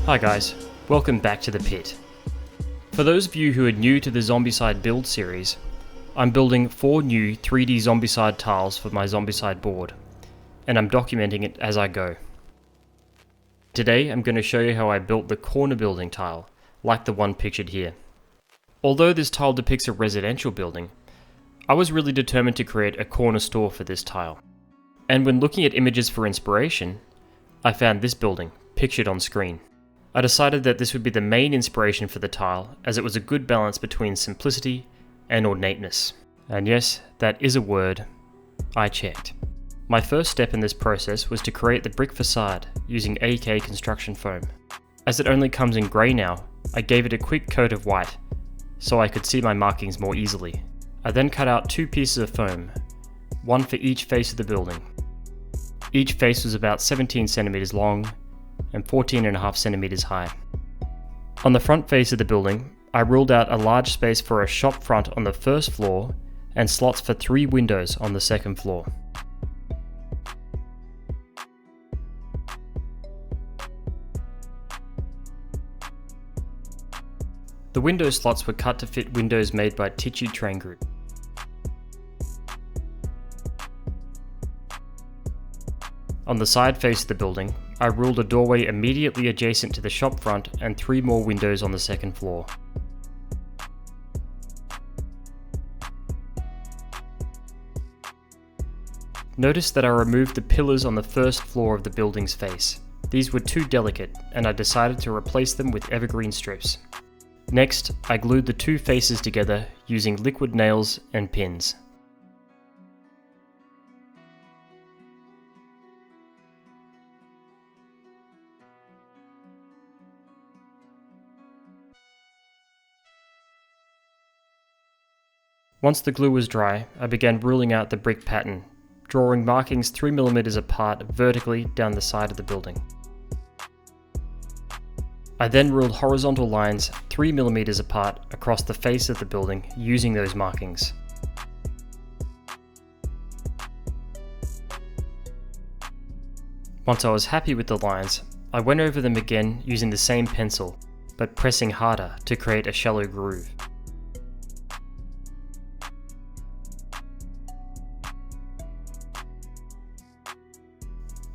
Hi guys, welcome back to the pit. For those of you who are new to the Zombicide build series, I'm building 4 new 3D Zombicide tiles for my Zombicide board, and I'm documenting it as I go. Today I'm going to show you how I built the corner building tile, like the one pictured here. Although this tile depicts a residential building, I was really determined to create a corner store for this tile. And when looking at images for inspiration, I found this building, pictured on screen. I decided that this would be the main inspiration for the tile, as it was a good balance between simplicity and ornateness. And yes, that is a word. I checked. My first step in this process was to create the brick facade using AK construction foam. As it only comes in grey now, I gave it a quick coat of white, so I could see my markings more easily. I then cut out 2 pieces of foam, one for each face of the building. Each face was about 17 centimeters long and 14.5 centimeters high. On the front face of the building, I ruled out a large space for a shop front on the first floor and slots for 3 windows on the second floor. The window slots were cut to fit windows made by Tissue Train Group. On the side face of the building, I ruled a doorway immediately adjacent to the shop front and 3 more windows on the second floor. Notice that I removed the pillars on the first floor of the building's face. These were too delicate, and I decided to replace them with evergreen strips. Next, I glued the 2 faces together using liquid nails and pins. Once the glue was dry, I began ruling out the brick pattern, drawing markings 3mm apart vertically down the side of the building. I then ruled horizontal lines 3mm apart across the face of the building using those markings. Once I was happy with the lines, I went over them again using the same pencil, but pressing harder to create a shallow groove.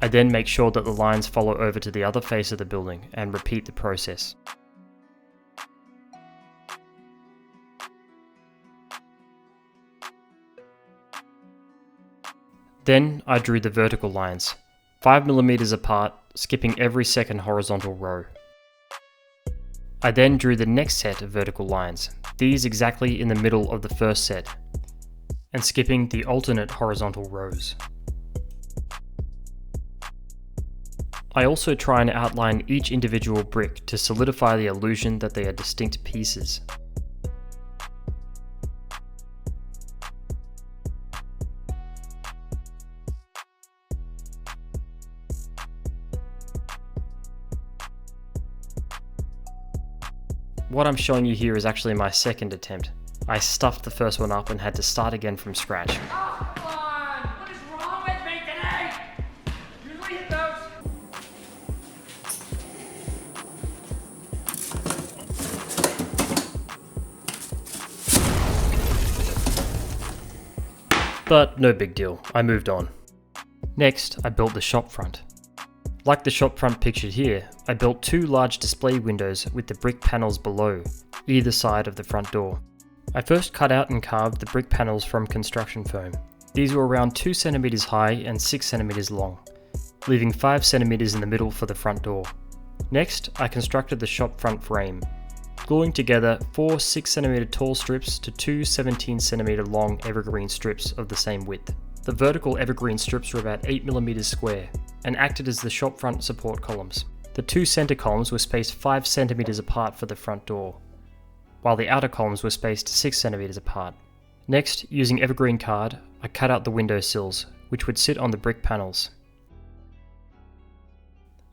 I then make sure that the lines follow over to the other face of the building and repeat the process. Then I drew the vertical lines, 5mm apart, skipping every second horizontal row. I then drew the next set of vertical lines, these exactly in the middle of the first set, and skipping the alternate horizontal rows. I also try and outline each individual brick to solidify the illusion that they are distinct pieces. What I'm showing you here is actually my second attempt. I stuffed the first one up and had to start again from scratch. But no big deal, I moved on. Next, I built the shop front. Like the shop front pictured here, I built 2 large display windows with the brick panels below, either side of the front door. I first cut out and carved the brick panels from construction foam. These were around 2 centimeters high and 6 centimeters long, leaving 5 centimeters in the middle for the front door. Next, I constructed the shop front frame, gluing together 4 6cm tall strips to 2 17cm long evergreen strips of the same width. The vertical evergreen strips were about 8mm square and acted as the shop front support columns. The 2 center columns were spaced 5 centimeters apart for the front door, while the outer columns were spaced 6 centimeters apart. Next, using evergreen card, I cut out the window sills, which would sit on the brick panels.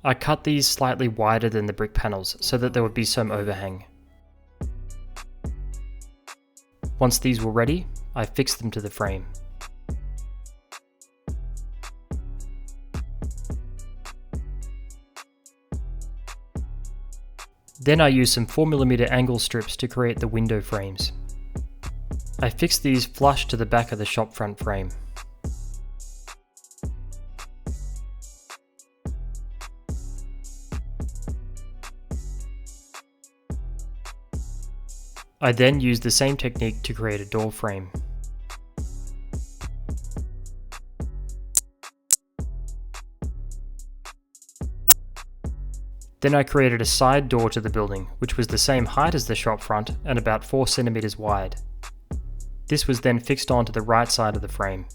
I cut these slightly wider than the brick panels so that there would be some overhang. Once these were ready, I fixed them to the frame. Then I used some 4mm angle strips to create the window frames. I fixed these flush to the back of the shop front frame. I then used the same technique to create a door frame. Then I created a side door to the building, which was the same height as the shop front and about 4 cm wide. This was then fixed onto the right side of the frame.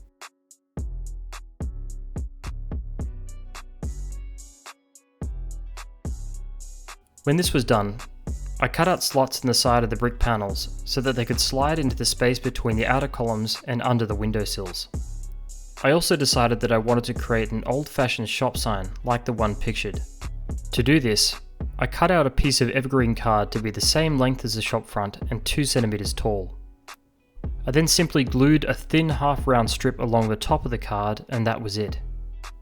When this was done, I cut out slots in the side of the brick panels so that they could slide into the space between the outer columns and under the windowsills. I also decided that I wanted to create an old-fashioned shop sign like the one pictured. To do this, I cut out a piece of evergreen card to be the same length as the shop front and 2 cm tall. I then simply glued a thin half-round strip along the top of the card, and that was it.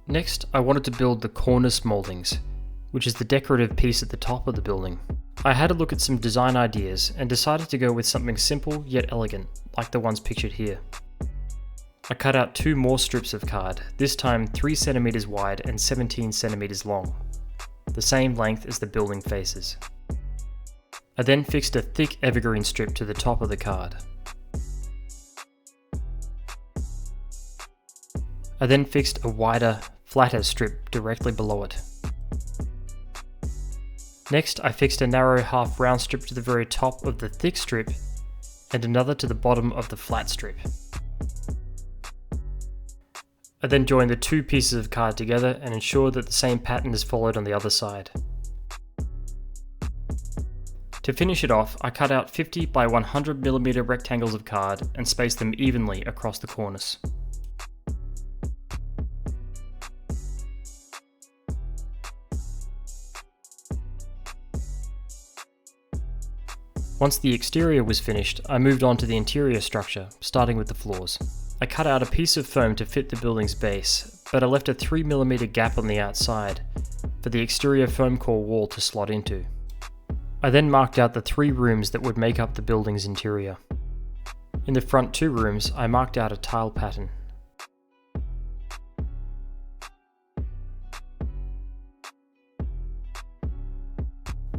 Next, I wanted to build the cornus moldings, which is the decorative piece at the top of the building. I had a look at some design ideas and decided to go with something simple yet elegant, like the ones pictured here. I cut out 2 more strips of card, this time 3 cm wide and 17 cm long, the same length as the building faces. I then fixed a thick evergreen strip to the top of the card. I then fixed a wider, flatter strip directly below it. Next, I fixed a narrow half-round strip to the very top of the thick strip and another to the bottom of the flat strip. I then joined the 2 pieces of card together and ensured that the same pattern is followed on the other side. To finish it off, I cut out 50 by 100mm rectangles of card and spaced them evenly across the corners. Once the exterior was finished, I moved on to the interior structure, starting with the floors. I cut out a piece of foam to fit the building's base, but I left a 3mm gap on the outside for the exterior foam core wall to slot into. I then marked out the 3 rooms that would make up the building's interior. In the front 2 rooms, I marked out a tile pattern.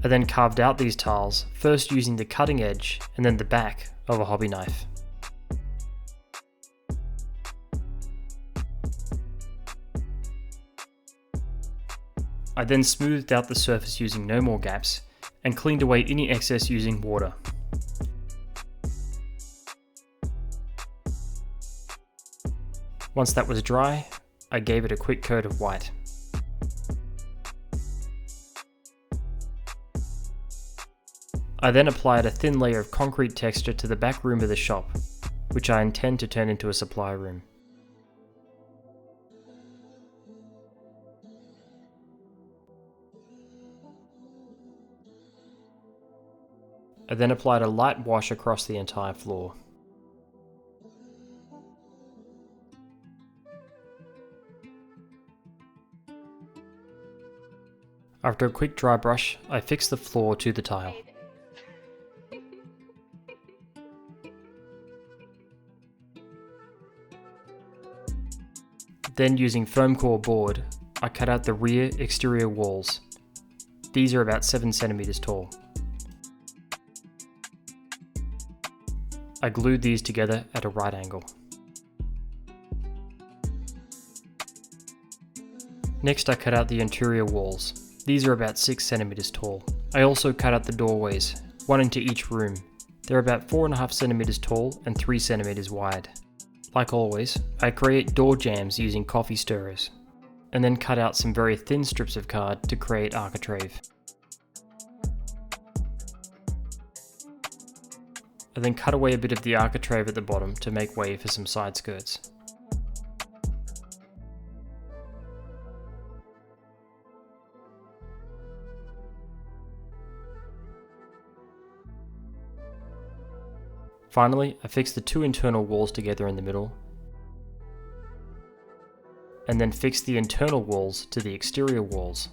I then carved out these tiles, first using the cutting edge and then the back of a hobby knife. I then smoothed out the surface using no more gaps and cleaned away any excess using water. Once that was dry, I gave it a quick coat of white. I then applied a thin layer of concrete texture to the back room of the shop, which I intend to turn into a supply room. I then applied a light wash across the entire floor. After a quick dry brush, I fixed the floor to the tile. Then using foam core board, I cut out the rear exterior walls. These are about 7 cm tall. I glued these together at a right angle. Next I cut out the interior walls. These are about 6 cm tall. I also cut out the doorways, 1 into each room. They're about 4.5 cm tall and 3 cm wide. Like always, I create door jambs using coffee stirrers, and then cut out some very thin strips of card to create architrave. I then cut away a bit of the architrave at the bottom to make way for some side skirts. Finally, I fixed the 2 internal walls together in the middle, and then fixed the internal walls to the exterior walls.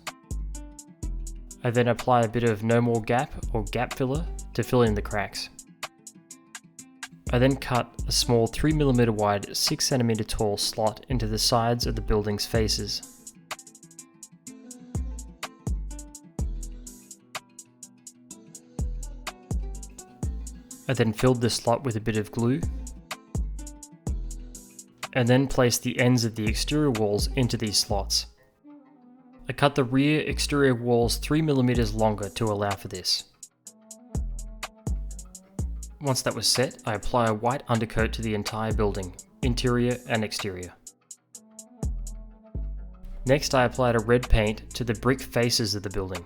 I then apply a bit of no more gap or gap filler to fill in the cracks. I then cut a small 3mm wide 6cm tall slot into the sides of the building's faces. I then filled the slot with a bit of glue, and then placed the ends of the exterior walls into these slots. I cut the rear exterior walls 3mm longer to allow for this. Once that was set, I apply a white undercoat to the entire building, interior and exterior. Next, I applied a red paint to the brick faces of the building.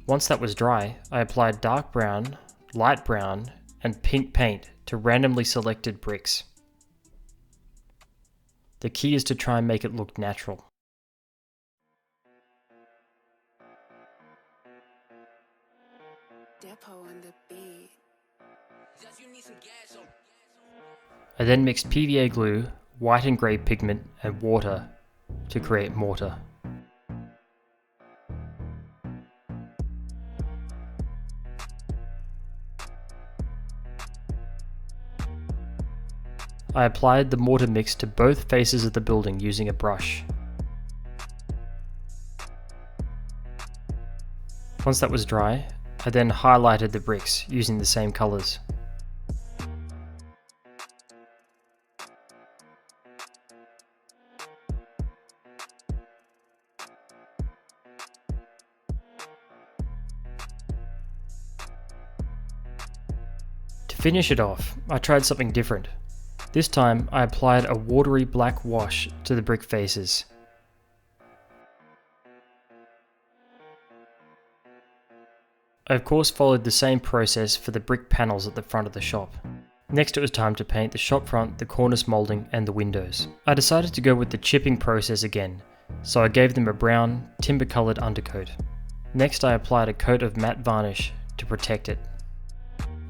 Once that was dry, I applied dark brown, light brown, and pink paint to randomly selected bricks. The key is to try and make it look natural. I then mixed PVA glue, white and grey pigment, and water to create mortar. I applied the mortar mix to both faces of the building using a brush. Once that was dry, I then highlighted the bricks using the same colours. To finish it off, I tried something different. This time, I applied a watery black wash to the brick faces. I of course followed the same process for the brick panels at the front of the shop. Next it was time to paint the shop front, the cornice moulding and the windows. I decided to go with the chipping process again, so I gave them a brown, timber coloured undercoat. Next I applied a coat of matte varnish to protect it.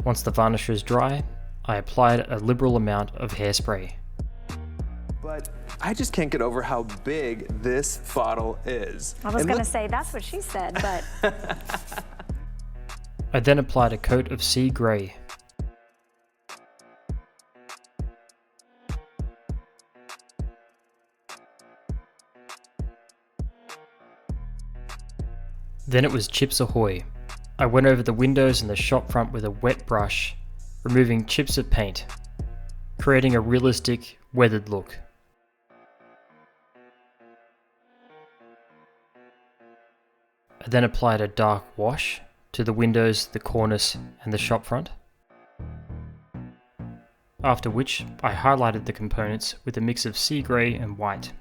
Once the varnish was dry, I applied a liberal amount of hairspray. But I just can't get over how big this bottle is. I was going to say, that's what she said, but... I then applied a coat of sea grey. Then it was chips ahoy. I went over the windows and the shop front with a wet brush, removing chips of paint, creating a realistic, weathered look. I then applied a dark wash to the windows, the cornice, and the shop front. After which, I highlighted the components with a mix of sea grey and white.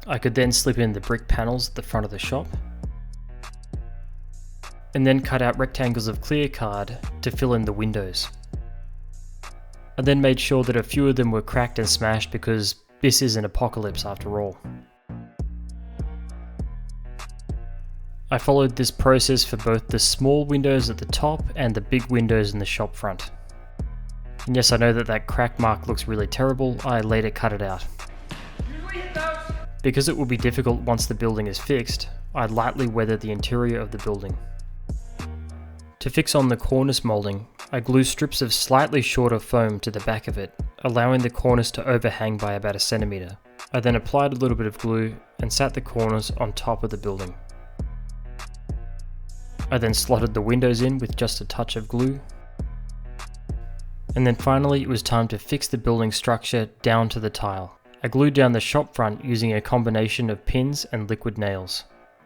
I could then slip in the brick panels at the front of the shop, and then cut out rectangles of clear card to fill in the windows. I then made sure that a few of them were cracked and smashed because this is an apocalypse after all. I followed this process for both the small windows at the top and the big windows in the shop front. And yes, I know that that crack mark looks really terrible, I later cut it out. Because it will be difficult once the building is fixed, I lightly weathered the interior of the building. To fix on the cornice moulding, I glued strips of slightly shorter foam to the back of it, allowing the cornice to overhang by about 1 centimeter. I then applied a little bit of glue and sat the cornice on top of the building. I then slotted the windows in with just a touch of glue. And then finally it was time to fix the building structure down to the tile. I glued down the shop front using a combination of pins and liquid nails.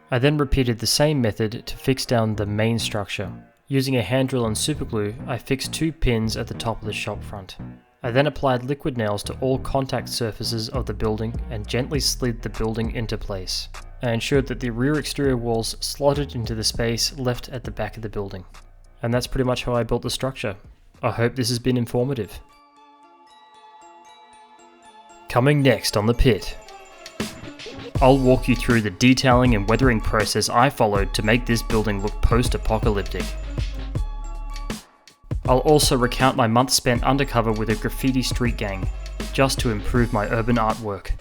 I then repeated the same method to fix down the main structure. Using a hand drill and superglue, I fixed 2 pins at the top of the shop front. I then applied liquid nails to all contact surfaces of the building and gently slid the building into place. I ensured that the rear exterior walls slotted into the space left at the back of the building. And that's pretty much how I built the structure. I hope this has been informative. Coming next on The Pit, I'll walk you through the detailing and weathering process I followed to make this building look post-apocalyptic. I'll also recount my months spent undercover with a graffiti street gang, just to improve my urban artwork.